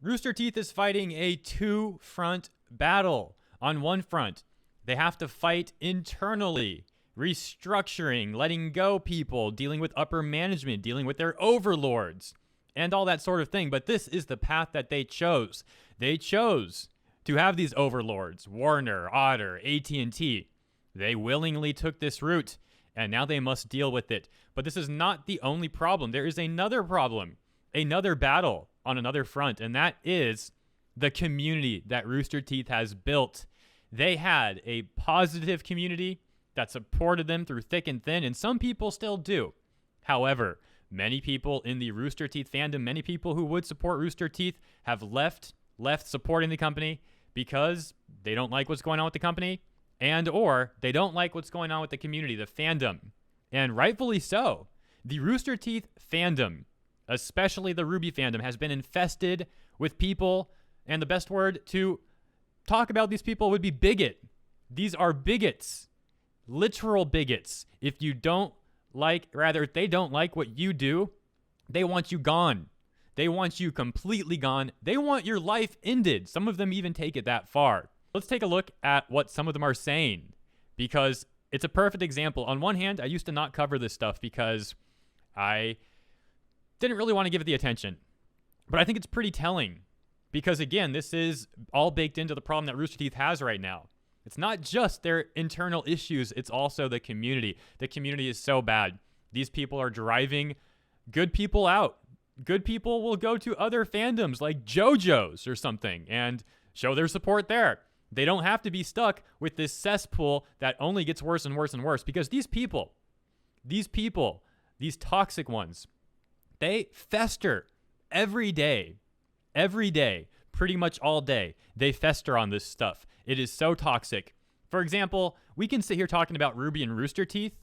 Rooster Teeth is fighting a two-front battle. On one front, they have to fight internally, restructuring, letting go people, dealing with upper management, dealing with their overlords, and all that sort of thing. But this is the path that they chose. They chose to have these overlords, Warner, Otter, AT&T. They willingly took this route, and now they must deal with it. But this is not the only problem. There is another problem, another battle on another front, and that is the community that Rooster Teeth has built. They had a positive community that supported them through thick and thin, and some people still do. However, many people in the Rooster Teeth fandom, many people who would support Rooster Teeth have left supporting the company because they don't like what's going on with the company, and or they don't like what's going on with the community, the fandom. And rightfully so. The Rooster Teeth fandom, especially the RWBY fandom, has been infested with people, and the best word to talk about these people would be bigot. These are bigots, literal bigots. If they don't like what you do, they want you gone. They want you completely gone. They want your life ended. Some of them even take it that far. Let's take a look at what some of them are saying, because it's a perfect example. On one hand, I used to not cover this stuff because I didn't really want to give it the attention. But I think it's pretty telling because, again, this is all baked into the problem that Rooster Teeth has right now. It's not just their internal issues. It's also the community. The community is so bad. These people are driving good people out. Good people will go to other fandoms like JoJo's or something and show their support there. They don't have to be stuck with this cesspool that only gets worse and worse and worse, because these people, these toxic ones, they fester every day, pretty much all day. They fester on this stuff. It is so toxic. For example, we can sit here talking about RWBY and Rooster Teeth,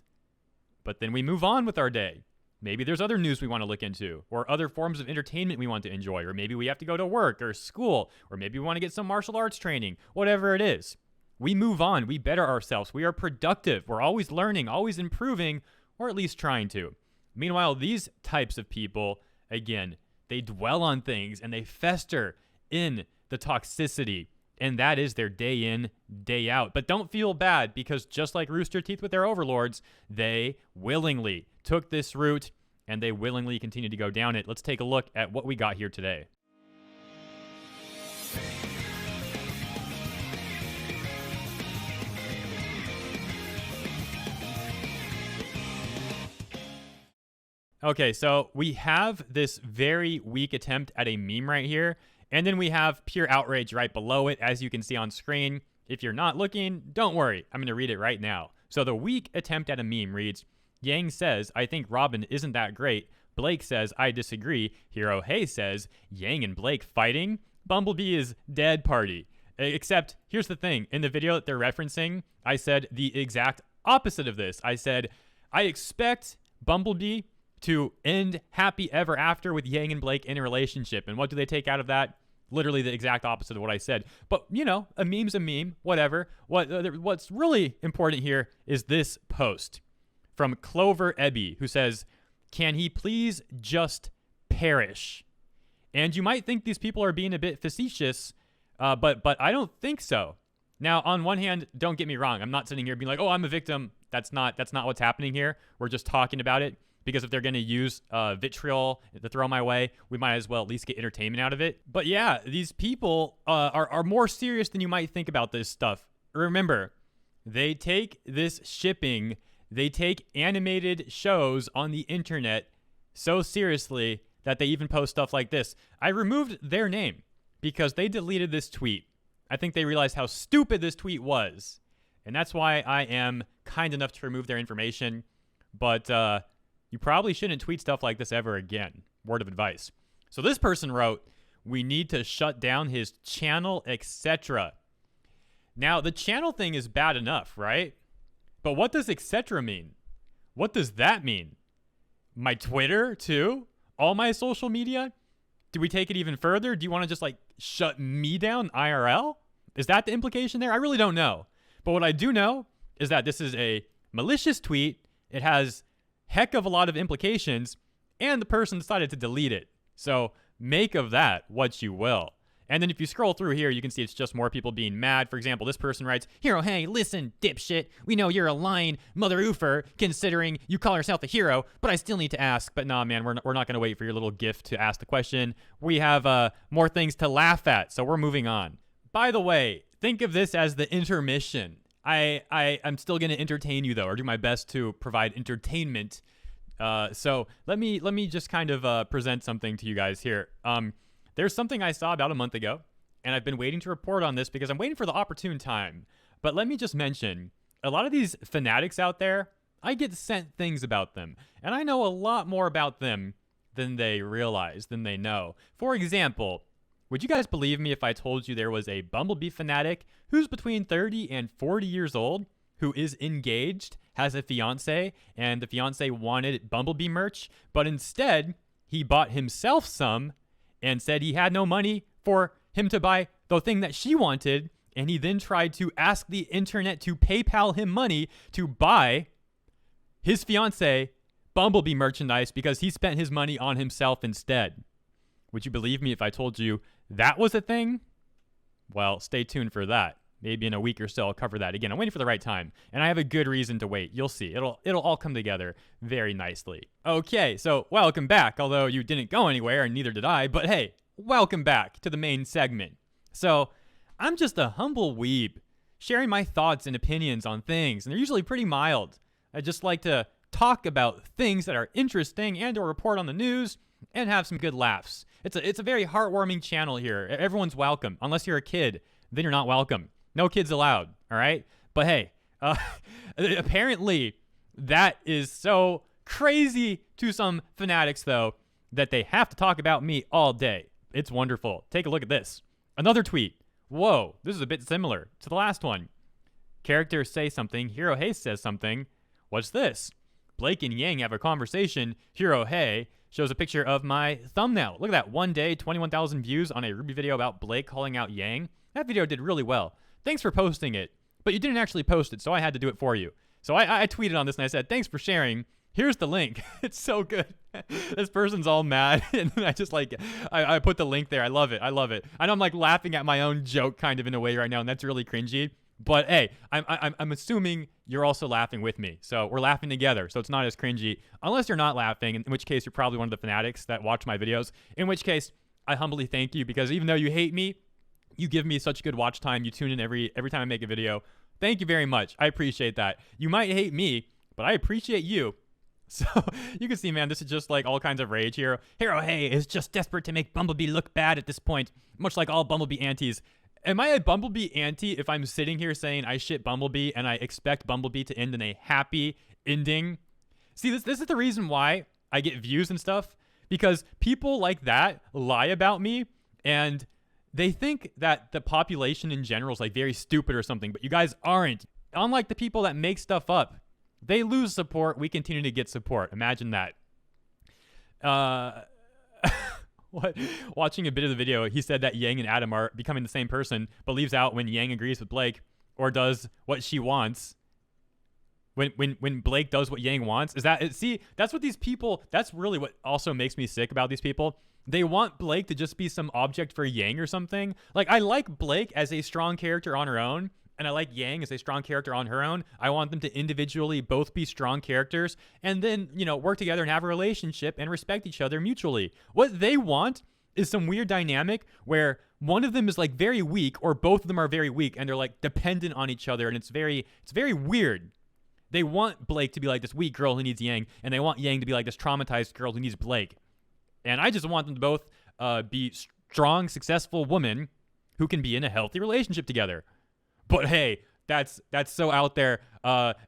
but then we move on with our day. Maybe there's other news we want to look into, or other forms of entertainment we want to enjoy, or maybe we have to go to work or school, or maybe we want to get some martial arts training, whatever it is. We move on. We better ourselves. We are productive. We're always learning, always improving, or at least trying to. Meanwhile, these types of people, again, they dwell on things and they fester in the toxicity, and that is their day in, day out. But don't feel bad, because just like Rooster Teeth with their overlords, they willingly took this route and they willingly continue to go down it. Let's take a look at what we got here today. Okay, so we have this very weak attempt at a meme right here, and then we have pure outrage right below it, as you can see on screen. If you're not looking, don't worry. I'm going to read it right now. So the weak attempt at a meme reads, Yang says, I think Robin isn't that great. Blake says, I disagree. Hero Hey says, Yang and Blake fighting? Bumbleby is dead party. Except, here's the thing. In the video that they're referencing, I said the exact opposite of this. I said, I expect Bumbleby to end happy ever after with Yang and Blake in a relationship. And what do they take out of that? Literally the exact opposite of what I said. But, you know, a meme's a meme, whatever. What's really important here is this post from Clover Ebby, who says, can he please just perish? And you might think these people are being a bit facetious, but I don't think so. Now, on one hand, don't get me wrong. I'm not sitting here being like, oh, I'm a victim. That's not what's happening here. We're just talking about it. Because if they're going to use vitriol to throw my way, we might as well at least get entertainment out of it. But yeah, these people are more serious than you might think about this stuff. Remember, they take this shipping, they take animated shows on the internet so seriously that they even post stuff like this. I removed their name because they deleted this tweet. I think they realized how stupid this tweet was. And that's why I am kind enough to remove their information. But you probably shouldn't tweet stuff like this ever again. Word of advice. So this person wrote, we need to shut down his channel, etc. Now, the channel thing is bad enough, right? But what does etc. mean? What does that mean? My Twitter, too? All my social media? Do we take it even further? Do you want to just, like, shut me down IRL? Is that the implication there? I really don't know. But what I do know is that this is a malicious tweet. It has heck of a lot of implications, and the person decided to delete it. So make of that what you will. And then if you scroll through here, you can see it's just more people being mad. For example, this person writes, "Hero, hey, listen, dipshit. We know you're a lying mother oofer, considering you call yourself a hero, but I still need to ask." But nah, man, we're not going to wait for your little gift to ask the question. We have more things to laugh at, so we're moving on. By the way, think of this as the intermission. I'm still going to entertain you, though, or do my best to provide entertainment. So let me just kind of present something to you guys here. There's something I saw about a month ago, and I've been waiting to report on this because I'm waiting for the opportune time. But let me just mention, a lot of these fanatics out there, I get sent things about them, and I know a lot more about them than they realize, than they know. For example, would you guys believe me if I told you there was a Bumbleby fanatic who's between 30 and 40 years old, who is engaged, has a fiance, and the fiance wanted Bumbleby merch, but instead he bought himself some and said he had no money for him to buy the thing that she wanted, and he then tried to ask the internet to PayPal him money to buy his fiance Bumbleby merchandise because he spent his money on himself instead. Would you believe me if I told you that was a thing? Well, stay tuned for that. Maybe in a week or so, I'll cover that again. I'm waiting for the right time, and I have a good reason to wait. You'll see. It'll all come together very nicely. Okay, so welcome back, although you didn't go anywhere, and neither did I. But hey, welcome back to the main segment. So I'm just a humble weeb, sharing my thoughts and opinions on things, and they're usually pretty mild. I just like to talk about things that are interesting and or report on the news and have some good laughs. It's a very heartwarming channel here. Everyone's welcome. Unless you're a kid, then you're not welcome. No kids allowed, all right? But hey, apparently that is so crazy to some fanatics, though, that they have to talk about me all day. It's wonderful. Take a look at this. Another tweet. Whoa, this is a bit similar to the last one. Characters say something. Hero Hey says something. What's this? Blake and Yang have a conversation. Hero Hey shows a picture of my thumbnail. Look at that. One day, 21,000 views on a RWBY video about Blake calling out Yang. That video did really well. Thanks for posting it, but you didn't actually post it, so I had to do it for you. So I tweeted on this and I said, "Thanks for sharing. Here's the link." It's so good. This person's all mad, and I just I put the link there. I love it. I know I'm like laughing at my own joke kind of in a way right now, and that's really cringy. But hey, I'm assuming you're also laughing with me, so we're laughing together. So it's not as cringy, unless you're not laughing, in which case you're probably one of the fanatics that watch my videos. In which case, I humbly thank you, because even though you hate me, you give me such good watch time. You tune in every time I make a video. Thank you very much. I appreciate that. You might hate me, but I appreciate you. So you can see, man, this is just like all kinds of rage here. Hero Hey is just desperate to make Bumbleby look bad at this point, much like all Bumbleby antis. Am I a Bumbleby anti if I'm sitting here saying I shit Bumbleby and I expect Bumbleby to end in a happy ending? See, this is the reason why I get views and stuff, because people like that lie about me, and they think that the population in general is like very stupid or something, but you guys aren't. Unlike the people that make stuff up, they lose support. We continue to get support. Imagine that. Watching a bit of the video, he said that Yang and Adam are becoming the same person, but leaves out when Yang agrees with Blake or does what she wants. When Blake does what Yang wants, see, that's what these people, that's really what also makes me sick about these people. They want Blake to just be some object for Yang or something. Like, I like Blake as a strong character on her own, and I like Yang as a strong character on her own. I want them to individually both be strong characters and then, work together and have a relationship and respect each other mutually. What they want is some weird dynamic where one of them is like very weak, or both of them are very weak, and they're like dependent on each other, and it's very weird. They want Blake to be like this weak girl who needs Yang, and they want Yang to be like this traumatized girl who needs Blake. And I just want them to both be strong, successful women who can be in a healthy relationship together. But hey, that's so out there.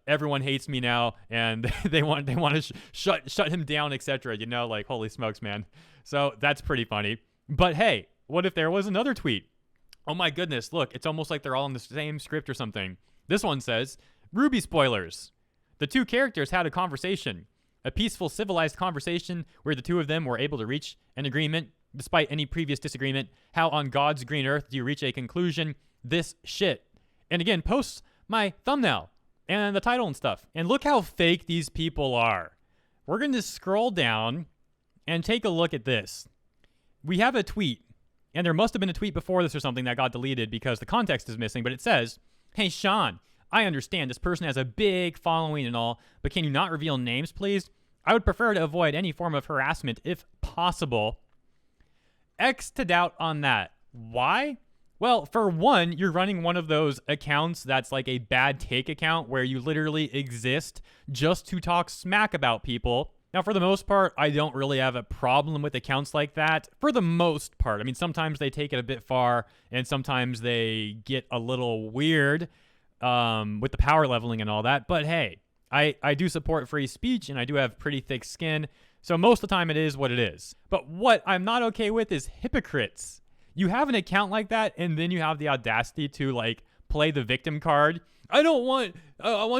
Everyone hates me now, and they want to shut him down, etc. Like, holy smokes, man. So that's pretty funny. But hey, what if there was another tweet? Oh my goodness, look, it's almost like they're all in the same script or something. This one says, "RWBY spoilers. The two characters had a conversation. A peaceful, civilized conversation where the two of them were able to reach an agreement despite any previous disagreement. How on God's green earth do you reach a conclusion? This shit." And again, posts my thumbnail and the title and stuff. And look how fake these people are. We're going to scroll down and take a look at this. we have a tweet, and there must have been a tweet before this or something that got deleted because the context is missing, but it says, "Hey, Sean, I understand this person has a big following and all, but can you not reveal names, please? I would prefer to avoid any form of harassment if possible." X'd out on that. Why? Well, for one, you're running one of those accounts that's like a bad take account where you literally exist just to talk smack about people. Now, for the most part, I don't really have a problem with accounts like that. For the most part. I mean, sometimes they take it a bit far, and sometimes they get a little weird with the power leveling and all that. But hey, I do support free speech, and I do have pretty thick skin. So most of the time, it is what it is. But what I'm not okay with is hypocrites. You have an account like that, and then you have the audacity to, like, play the victim card. I want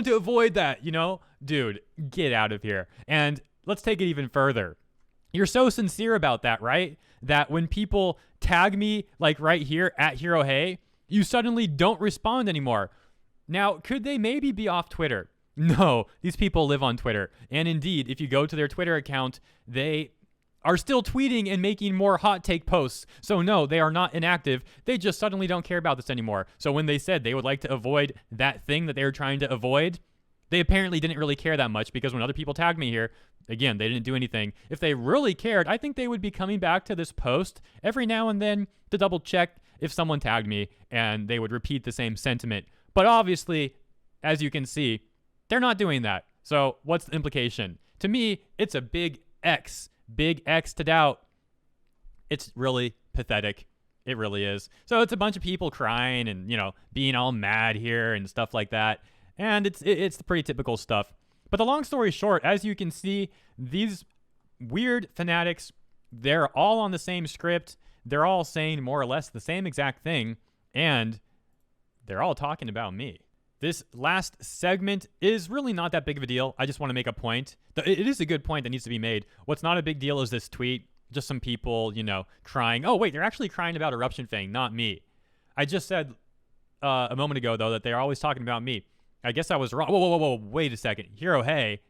to avoid that, you know? Dude, get out of here. And let's take it even further. You're so sincere about that, right? That when people tag me, like right here at Hero Hey, you suddenly don't respond anymore. Now, could they maybe be off Twitter? No, these people live on Twitter. And indeed, if you go to their Twitter account, they are still tweeting and making more hot take posts. So no, they are not inactive. They just suddenly don't care about this anymore. So when they said they would like to avoid that thing that they were trying to avoid, they apparently didn't really care that much, because when other people tagged me here, again, they didn't do anything. If they really cared, I think they would be coming back to this post every now and then to double check if someone tagged me, and they would repeat the same sentiment. But obviously, as you can see, they're not doing that. So what's the implication? To me, it's a big X. Big X to doubt. It's really pathetic. It really is. So it's a bunch of people crying and, you know, being all mad here and stuff like that. And it's the pretty typical stuff. But the long story short, as you can see, these weird fanatics, they're all on the same script. They're all saying more or less the same exact thing. And they're all talking about me. This last segment is really not that big of a deal. I just want to make a point. It is a good point that needs to be made. What's not a big deal is this tweet. Just some people, you know, crying. Oh, wait, they're actually crying about Eruption Fang, not me. I just said a moment ago, though, that they're always talking about me. I guess I was wrong. Whoa, wait a second. Hero Hey.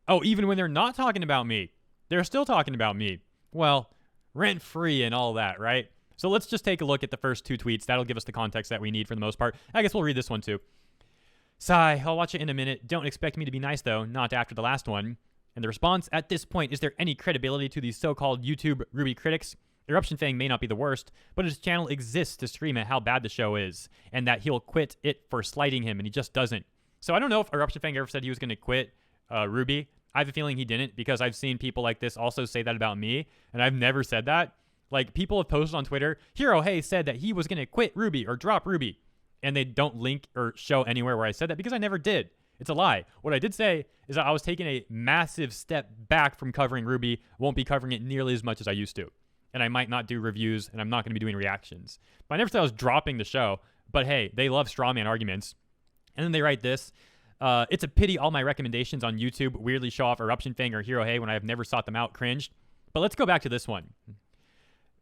Oh, even when they're not talking about me, they're still talking about me. Well, rent-free and all that, right? So let's just take a look at the first two tweets. That'll give us the context that we need for the most part. I guess we'll read this one, too. Sigh, I'll watch it in a minute. Don't expect me to be nice, though. Not after the last one. And the response, at this point, is there any credibility to these so-called YouTube RWBY critics? Eruption Fang may not be the worst, but his channel exists to stream at how bad the show is, and that he'll quit it for slighting him, and he just doesn't. So I don't know if Eruption Fang ever said he was going to quit RWBY. I have a feeling he didn't, because I've seen people like this also say that about me, and I've never said that. Like, people have posted on Twitter, Hero Hey said that he was going to quit RWBY or drop RWBY. And they don't link or show anywhere where I said that, because I never did. It's a lie. What I did say is that I was taking a massive step back from covering RWBY. Won't be covering it nearly as much as I used to. And I might not do reviews, and I'm not going to be doing reactions. But I never said I was dropping the show. But hey, they love strawman arguments. And then they write this. It's a pity all my recommendations on YouTube weirdly show off Eruption Fang or Hero Hey when I have never sought them out. Cringed. But let's go back to this one.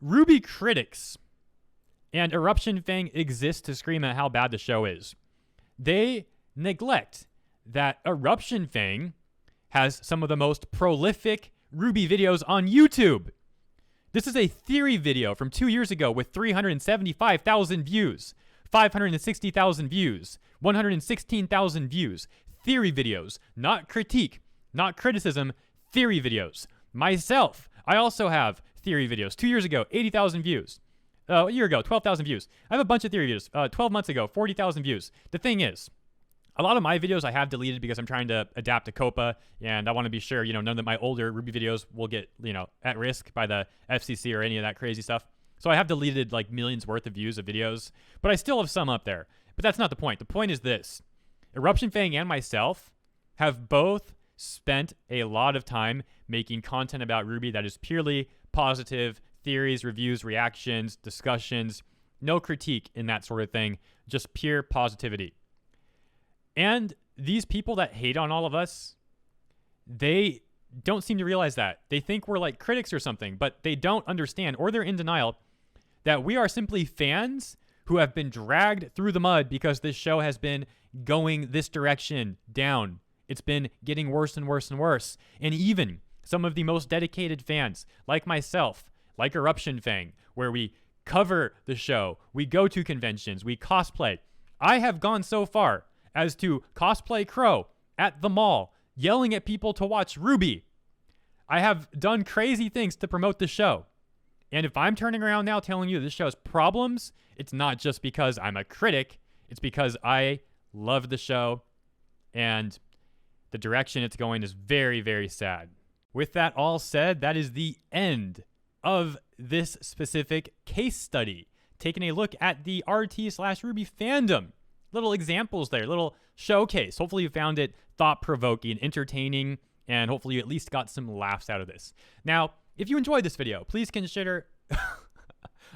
RWBY critics and Eruption Fang exists to scream at how bad the show is. They neglect that Eruption Fang has some of the most prolific RWBY videos on YouTube. This is a theory video from 2 years ago with 375,000 views, 560,000 views, 116,000 views. Theory videos, not critique, not criticism, theory videos. Myself, I also have theory videos. 2 years ago, 80,000 views. A year ago, 12,000 views. I have a bunch of theory videos. 12 months ago, 40,000 views. The thing is, a lot of my videos I have deleted because I'm trying to adapt to COPA, and I want to be sure, you know, none of my older RWBY videos will get, you know, at risk by the FCC or any of that crazy stuff. So I have deleted like millions worth of views of videos, but I still have some up there. But that's not the point. The point is this. Eruption Fang and myself have both spent a lot of time making content about RWBY that is purely positive, theories, reviews, reactions, discussions, no critique in that sort of thing, just pure positivity. And these people that hate on all of us, they don't seem to realize that. They think we're like critics or something, but they don't understand, or they're in denial, that we are simply fans who have been dragged through the mud because this show has been going this direction down. It's been getting worse and worse and worse. And even some of the most dedicated fans, like myself, like Eruption Fang, where we cover the show, we go to conventions, we cosplay. I have gone so far as to cosplay Crow at the mall, yelling at people to watch RWBY. I have done crazy things to promote the show. And if I'm turning around now telling you this show has problems, it's not just because I'm a critic. It's because I love the show and the direction it's going is very, very sad. With that all said, that is the end of this specific case study, taking a look at the RT/RWBY fandom. Little examples there, little showcase. Hopefully you found it thought-provoking, entertaining, and hopefully you at least got some laughs out of this. Now, if you enjoyed this video, please consider...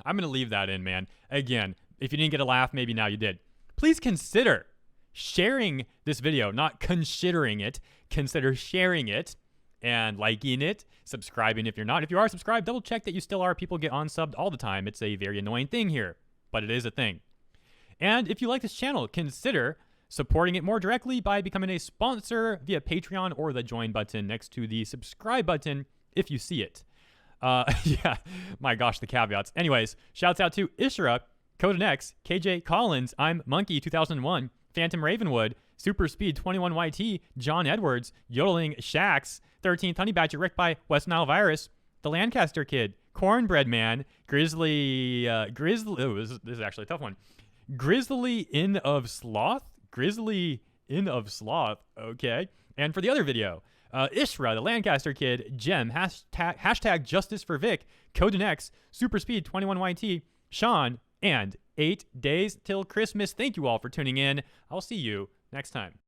I'm going to leave that in, man. Again, if you didn't get a laugh, maybe now you did. Please consider sharing this video, not considering it. Consider sharing it and liking it, subscribing if you're not. If you are subscribed, double check that you still are. People get unsubbed all the time. It's a very annoying thing here, but it is a thing. And if you like this channel, consider supporting it more directly by becoming a sponsor via Patreon or the join button next to the subscribe button if you see it. Yeah, my gosh, the caveats. Anyways, shouts out to Ishra, Codenex, KJ Collins, I'm Monkey 2001, Phantom Ravenwood, Super Speed 21YT, John Edwards, Yodeling Shax, 13th Honey Badger, Rick by West Nile Virus, The Lancaster Kid, Cornbread Man, Grizzly, oh, this is actually a tough one. Grizzly Inn of Sloth, okay. And for the other video, Ishra, the Lancaster Kid, Gem, hashtag Justice for Vic, Codenex, Super Speed 21YT, Sean, and 8 Days Till Christmas. Thank you all for tuning in. I'll see you next time.